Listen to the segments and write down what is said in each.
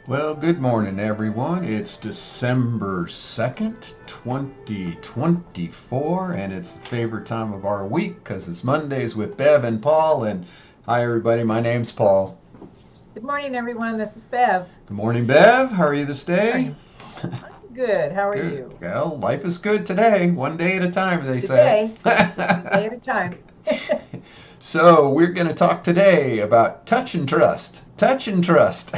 Well, good morning, everyone. It's December 2nd, 2024, and it's the favorite time of our week because it's Mondays with Bev and Paul. And hi, everybody. My name's Paul. Good morning, everyone. This is Bev. Good morning, Bev. How are you this day? Morning. I'm good. How are Good. you? Well, life is good today, one day at a time, they say. Today, yes, one day at a time. So, we're going to talk today about touch and trust. Touch and trust.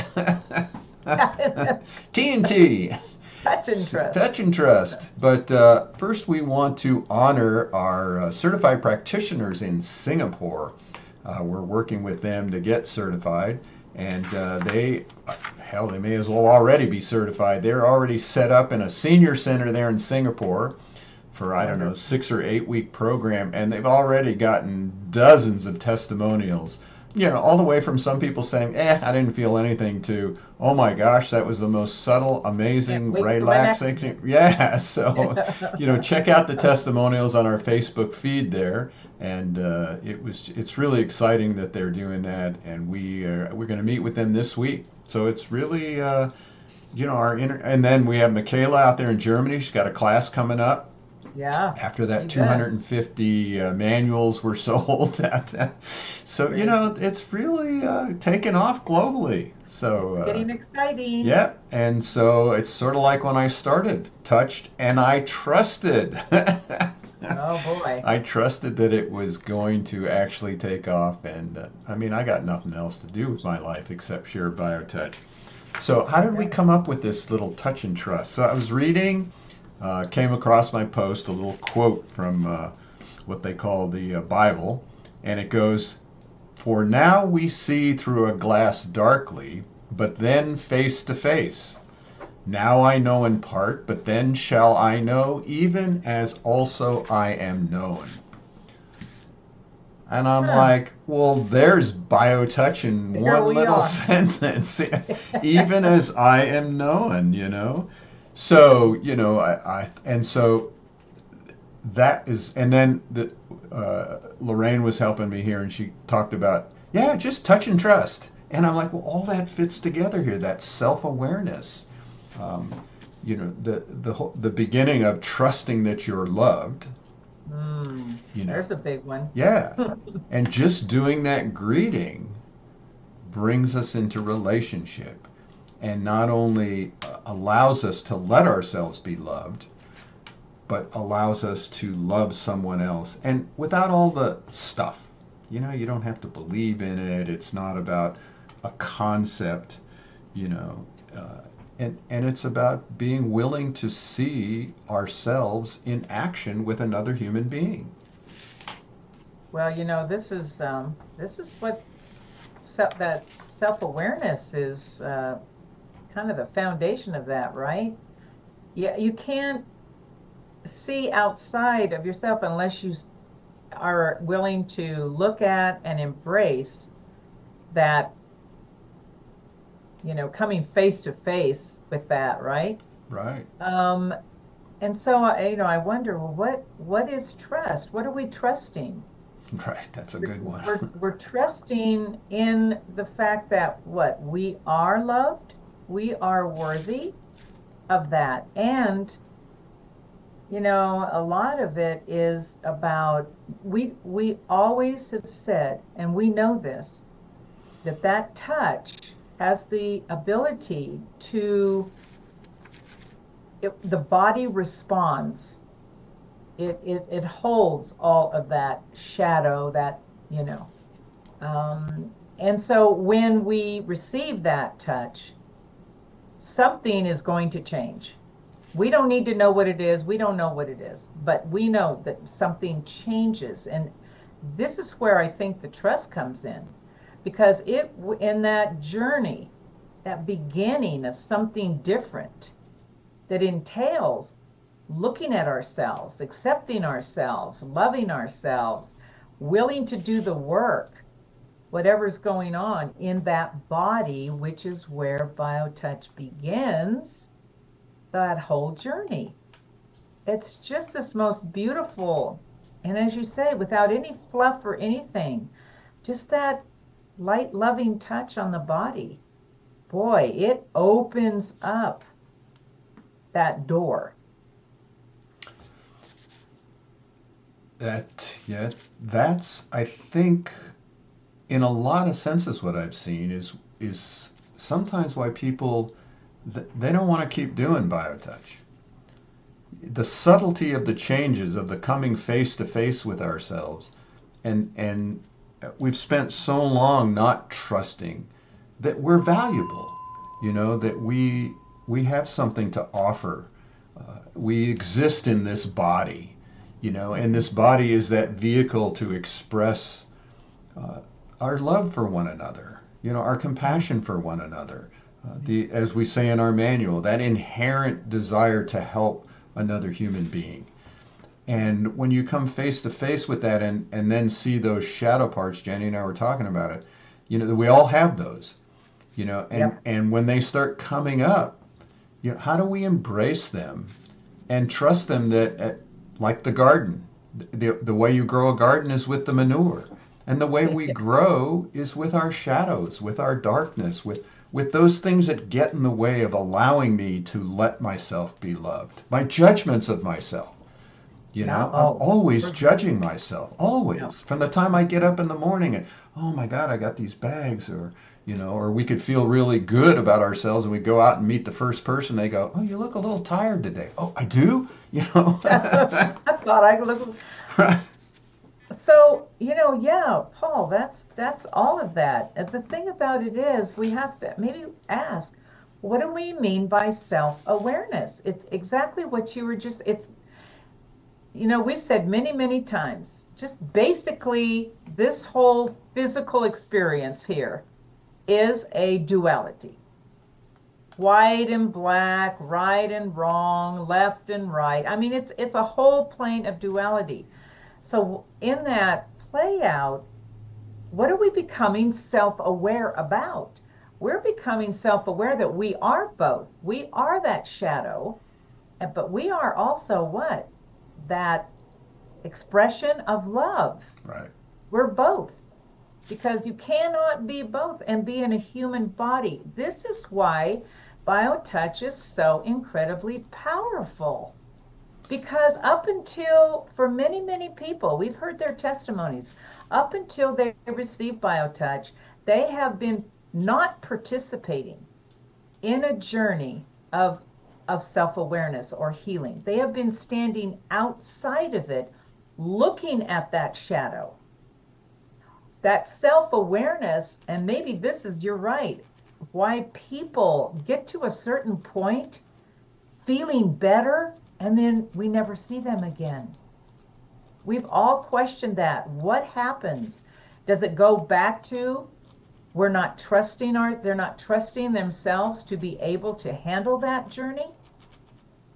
TNT. Touch and trust. Touch and trust. But first, we want to honor our certified practitioners in Singapore. We're working with them to get certified, and they may as well already be certified. They're already set up in a senior center there in Singapore for, I don't know, Wonderful. 6 or 8 week program, and they've already gotten dozens of testimonials. All the way from some people saying, I didn't feel anything, to, oh my gosh, that was the most subtle, Can't amazing, wait for my next relaxing. one. Yeah, so, check out the testimonials on our Facebook feed there. And it's really exciting that they're doing that. And we're going to meet with them this week. So it's really, and then we have Michaela out there in Germany. She's got a class coming up Yeah, after that she does. 250 manuals were sold at that. So, Crazy. it's really taken off globally. So, It's getting exciting. yeah. And so it's sort of like when I started, touched and I trusted. Oh boy. I trusted that it was going to actually take off. And I mean, I got nothing else to do with my life except share biotouch. So, how did we Okay. come up with this little touch and trust? So, I was reading, came across my post, a little quote from what they call the Bible, and it goes, "For now we see through a glass darkly, but then face to face. Now I know in part, but then shall I know, even as also I am known." And I'm Huh. like, well, there's biotouch in There one we little are. sentence. Even as I am known. So, and so that is, and then Lorraine was helping me here, and she talked about, yeah, just touch and trust. And I'm like, well, all that fits together here. That self-awareness, um, the beginning of trusting that you're loved. You know, There's a big one. yeah, and just doing that greeting brings us into relationship, and not only allows us to let ourselves be loved, but allows us to love someone else, and without all the stuff. You don't have to believe in it. It's not about a concept, you know. And it's about being willing to see ourselves in action with another human being. Well, this is what that self-awareness is kind of the foundation of that, right? Yeah, you can't see outside of yourself unless you are willing to look at and embrace that, coming face to face with that, right? Right. Um, and so I wonder, well, what is trust? What are we trusting? Right. That's a We're, good one. we're trusting in the fact that what we are loved, we are worthy of that, and a lot of it is about we always have said, and we know this, that that touch has the ability to the body responds. It holds all of that shadow that you know and so when we receive that touch, something is going to change. We don't need to know what it is. We don't know what it is, but we know that something changes. And this is where I think the trust comes in, because in that journey, that beginning of something different that entails looking at ourselves, accepting ourselves, loving ourselves, willing to do the work, whatever's going on in that body, which is where BioTouch begins that whole journey. It's just this most beautiful, and as you say, without any fluff or anything, just that light, loving touch on the body. boy, it opens up that door. Yeah, that's, I think, in a lot of senses, what I've seen is sometimes why people they don't want to keep doing biotouch. The subtlety of the changes of the coming face to face with ourselves, and we've spent so long not trusting that we're valuable, that we have something to offer. We exist in this body, and this body is that vehicle to express uh, our love for one another, our compassion for one another. As we say in our manual, that inherent desire to help another human being. And when you come face to face with that, and then see those shadow parts, Jenny and I were talking about it, we all have those, and, Yep. and when they start coming up, how do we embrace them and trust them that, like the garden, the way you grow a garden is with the manure. And the way we grow is with our shadows, with our darkness, with those things that get in the way of allowing me to let myself be loved. My judgments of myself. Yeah. I'm Oh, always for sure. judging myself, Yeah. always. From the time I get up in the morning and, oh my God, I got these bags, or we could feel really good about ourselves and we go out and meet the first person. They go, oh, you look a little tired today. Oh, I do? I thought I could look. So, yeah, Paul, that's all of that. And the thing about it is we have to maybe ask, what do we mean by self-awareness? It's exactly what you were just, we've said many, many times, just basically this whole physical experience here is a duality. White and black, right and wrong, left and right. I mean, it's a whole plane of duality. So in that play out, what are we becoming self-aware about? We're becoming self-aware that we are both. We are that shadow, but we are also what? That expression of love. Right. We're both because you cannot be both and be in a human body. This is why BioTouch is so incredibly powerful. Because up until, for many, many people, we've heard their testimonies, up until they receive BioTouch, they have been not participating in a journey of self-awareness or healing. They have been standing outside of it, looking at that shadow. That self-awareness, and maybe this is, you're right, why people get to a certain point feeling better and then we never see them again. We've all questioned that. What happens? Does it go back to they're not trusting themselves to be able to handle that journey?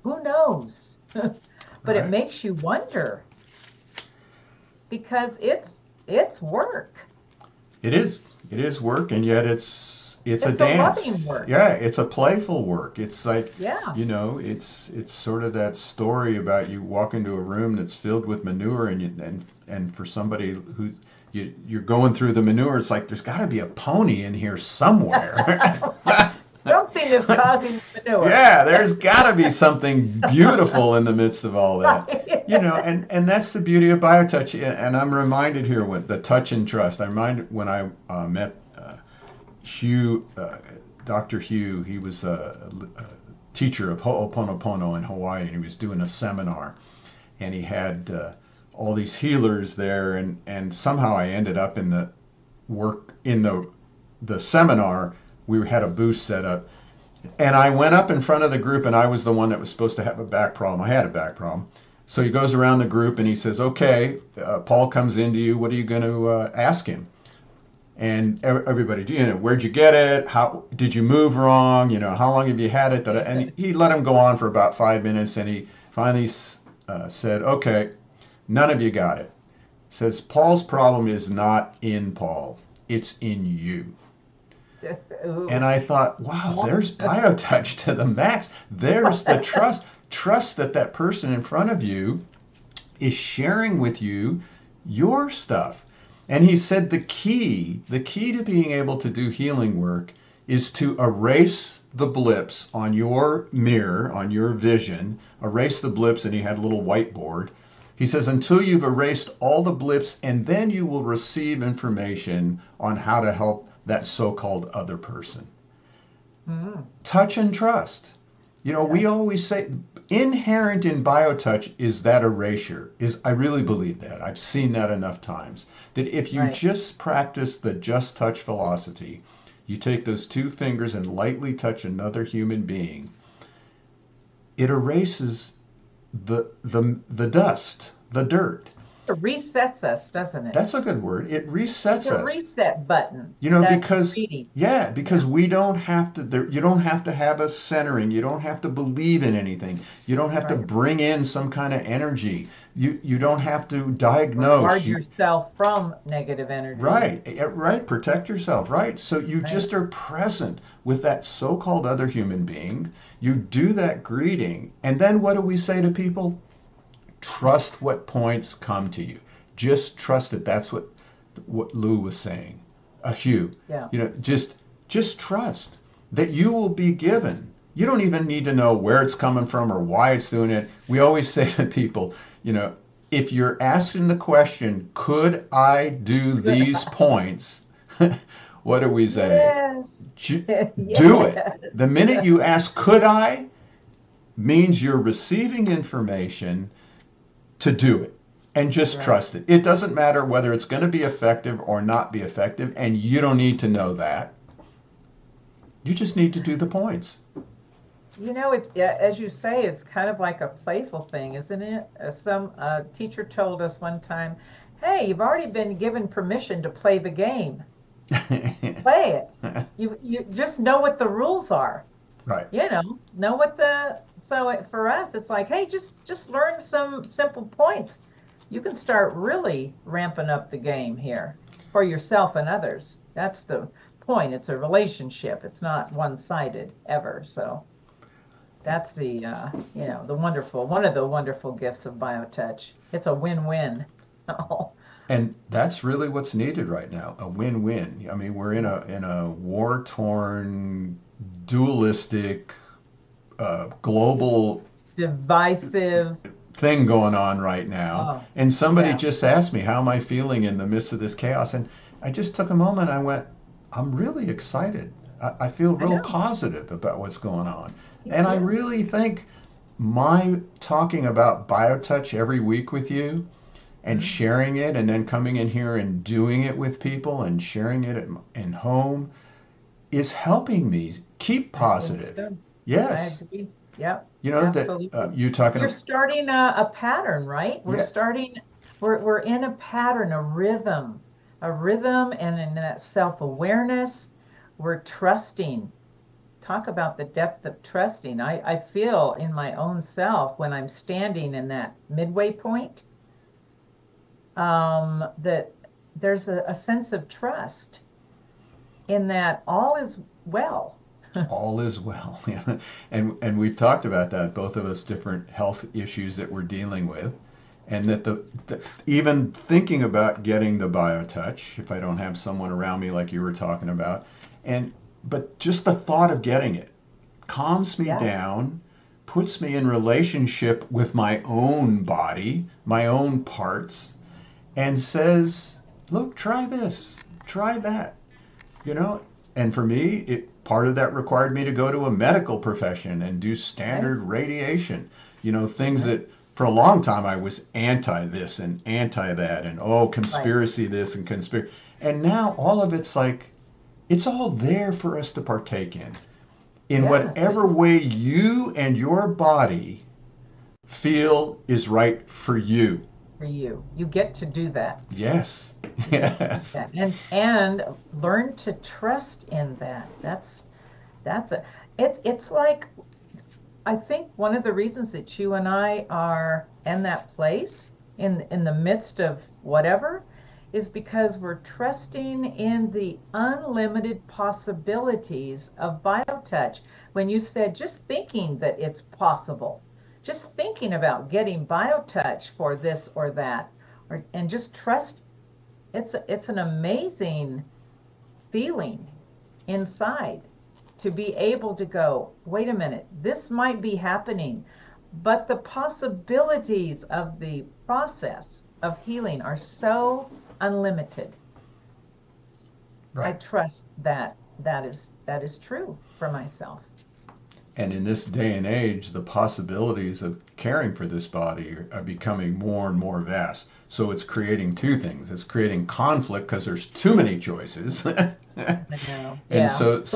Who knows? But it Right. makes you wonder because it's work. It is. It is work, and yet it's a It's a loving dance. work. Yeah, it's a playful work. It's like, Yeah. it's sort of that story about you walk into a room that's filled with manure, and for somebody who's you're going through the manure, it's like there's got to be a pony in here somewhere. Something is causing manure. Yeah, there's got to be something beautiful in the midst of all that. Right. And that's the beauty of BioTouch. And I'm reminded here with the touch and trust. I'm reminded when I met Hugh, Dr. Hugh. He was a teacher of Ho'oponopono in Hawaii, and he was doing a seminar. And he had all these healers there, and somehow I ended up in the work in the seminar. We had a booth set up, and I went up in front of the group, and I was the one that was supposed to have a back problem. I had a back problem. So he goes around the group and he says, okay, Paul comes into you. What are you going to ask him? And everybody, where'd you get it? How did you move wrong? How long have you had it? And he let him go on for about 5 minutes, and he finally said, okay, none of you got it. Says, Paul's problem is not in Paul. It's in you. And I thought, wow, there's BioTouch to the max. There's the trust. Trust that that person in front of you is sharing with you your stuff. And he said the key to being able to do healing work is to erase the blips on your mirror, on your vision, erase the blips, and he had a little whiteboard. He says, until you've erased all the blips, and then you will receive information on how to help that so-called other person. Mm. Touch and trust. You know, we always say inherent in biotouch is that erasure. Is I really believe that. I've seen that enough times. That if you Right. just practice the just touch philosophy, you take those two fingers and lightly touch another human being, it erases the dust, the dirt. It resets us, doesn't it? That's a good word. It It's resets a us. reset button. You know, That because greeting. yeah, Yeah. because we don't have to. You don't have to have a centering. You don't have to believe in anything. You don't have to Right. bring in some kind of energy. You don't have to Or diagnose. guard You yourself from negative energy. right, right. Protect yourself. Right. So you Right. just are present with that so-called other human being. You do that greeting, and then what do we say to people? Trust what points come to you. Just trust it. That's what Lou was saying. Hugh, Yeah. you know, just trust that you will be given. You don't even need to know where it's coming from or why it's doing it. We always say to people, you know, if you're asking the question, could I do these points? What do we say? Yes. Do it. Yes. The minute you ask, could I, means you're receiving information to do it and just Right. trust it. It doesn't matter whether it's going to be effective or not be effective, and you don't need to know that. You just need to do the points. You know, yeah, as you say, it's kind of like a playful thing, isn't it? Some teacher told us one time, "Hey, you've already been given permission to play the game. Play it. You just know what the rules are. Right. Know what the so for us, it's like, hey, just learn some simple points. You can start really ramping up the game here for yourself and others. That's the point. It's a relationship. It's not one-sided ever. So that's the wonderful one of the wonderful gifts of BioTouch. It's a win-win. Oh, And that's really what's needed right now, a win-win. I mean, we're in a war-torn, dualistic, global divisive. thing going on right now. Oh, And somebody yeah, just asked me, how am I feeling in the midst of this chaos? And I just took a moment. I went, I'm really excited. I feel I real know. positive about what's going on. Me And I too. really think my talking about BioTouch every week with you and Mhm. sharing it and then coming in here and doing it with people and sharing it in home is helping me keep I think positive. so. I Yes. agree. Yep, You know that absolutely. you talking You're starting a pattern, right? We're yeah. starting, we're in a pattern, a rhythm, and in that self-awareness, we're trusting. Talk about the depth of trusting. I feel in my own self when I'm standing in that midway point, that there's a sense of trust in that all is well. All is well. And we've talked about that, both of us, different health issues that we're dealing with, and that even thinking about getting the BioTouch, if I don't have someone around me like you were talking about, and but just the thought of getting it calms me Yeah, down, puts me in relationship with my own body, my own parts, and says, look, try this, try that, you know. And for me, it part of that required me to go to a medical profession and do right, standard radiation, you know, things right, that for a long time I was anti this and anti that, and oh, right. conspiracy this and conspiracy, and now all of it's like it's all there for us to partake in Yes, whatever way you and your body feel is right for you. for you. You get to do that. Yes. You get to do Yes. that. And learn to trust in that. That's a it's like I think one of the reasons that you and I are in that place in the midst of whatever is because we're trusting in the unlimited possibilities of BioTouch. When you said just thinking that it's possible, just thinking about getting BioTouch for this or that, and just trust, it's an amazing feeling inside. to be able to go, wait a minute, this might be happening, but the possibilities of the process of healing are so unlimited. I Right. trust that that is true for myself. And in this day and age, the possibilities of caring for this body are becoming more and more vast. So it's creating two things. It's creating conflict because there's too many choices. I know. And Yeah. so Right.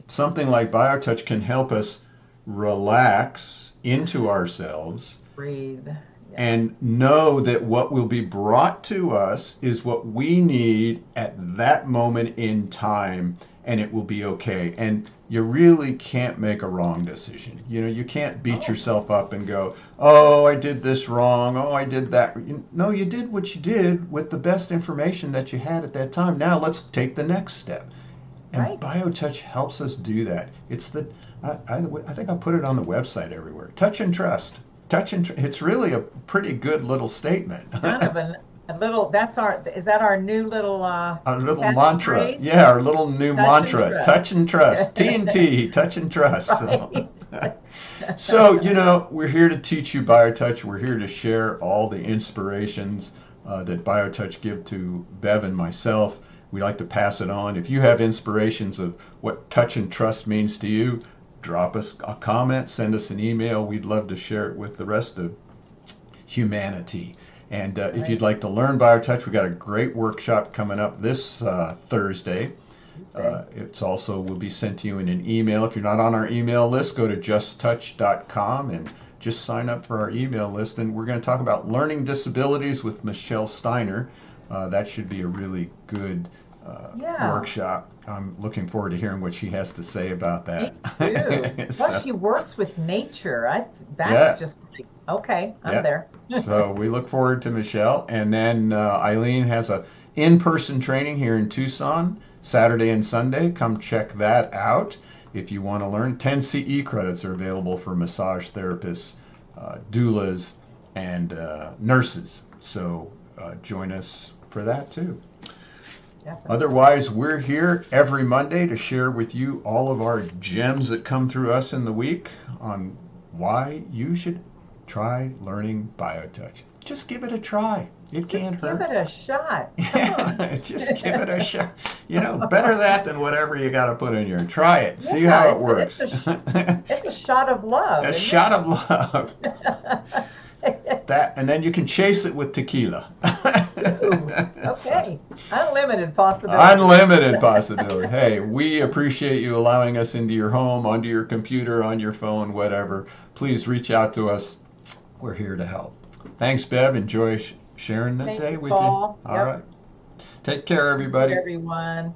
something like BioTouch can help us relax into ourselves Breathe. Yeah. and know that what will be brought to us is what we need at that moment in time, and it will be okay. And you really can't make a wrong decision. You know, you can't beat Oh, yourself up and go, oh, I did this wrong. Oh, I did that. No, you did what you did with the best information that you had at that time. Now let's take the next step. And right. BioTouch helps us do that. It's I think I put it on the website everywhere. Touch and trust. It's really a pretty good little statement. Kind of a little, is that our new little Our little mantra. catchphrase? Yeah, our little new Touch and mantra. Touch trust. and trust. T&T, touch and trust. So, Right. so we're here to teach you BioTouch. We're here to share all the inspirations that BioTouch give to Bev and myself. We like to pass it on. If you have inspirations of what touch and trust means to you, drop us a comment, send us an email. We'd love to share it with the rest of humanity. And if you'd Right. like to learn BioTouch, we got a great workshop coming up this Thursday. Tuesday. It's also will be sent to you in an email. If you're not on our email list, go to justtouch.com and just sign up for our email list. And we're going to talk about learning disabilities with Michelle Steiner. That should be a really good Yeah. workshop. I'm looking forward to hearing what she has to say about Me that. too. Plus, So, she works with nature. yeah, That's just like, okay, I'm yeah. there. So we look forward to Michelle. And then Eileen has a in-person training here in Tucson, Saturday and Sunday. Come check that out if you want to learn. 10 CE credits are available for massage therapists, doulas, and nurses. So join us for that too. Definitely. Otherwise, we're here every Monday to share with you all of our gems that come through us in the week on why you should try learning BioTouch. Just give it a try. It can't Just give hurt. it a shot. Come on. Yeah, just give it a shot. Better that than whatever you got to put in here. Try it. See Yeah, how it it's works. it's a shot of love, A isn't shot of love. it? That, and then you can chase it with tequila. Ooh, So, okay. Unlimited possibilities. unlimited possibility. Hey, we appreciate you allowing us into your home, onto your computer, on your phone, whatever. Please reach out to us. We're here to help. Thanks, Bev. Enjoy sharing that Thank day you, with you. Paul. All Yep. right. Take care, Thank you, everybody. everyone.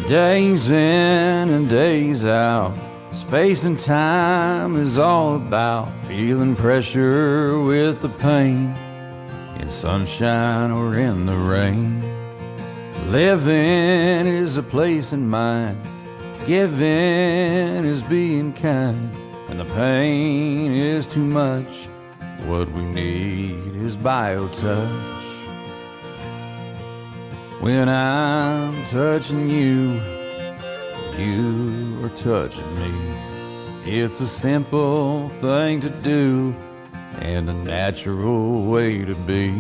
Days in and days out, space and time is all about feeling pressure with the pain, in sunshine or in the rain. Living is a place in mind, giving is being kind. When the pain is too much, what we need is BioTouch. When I'm touching you, you are touching me. It's a simple thing to do and a natural way to be.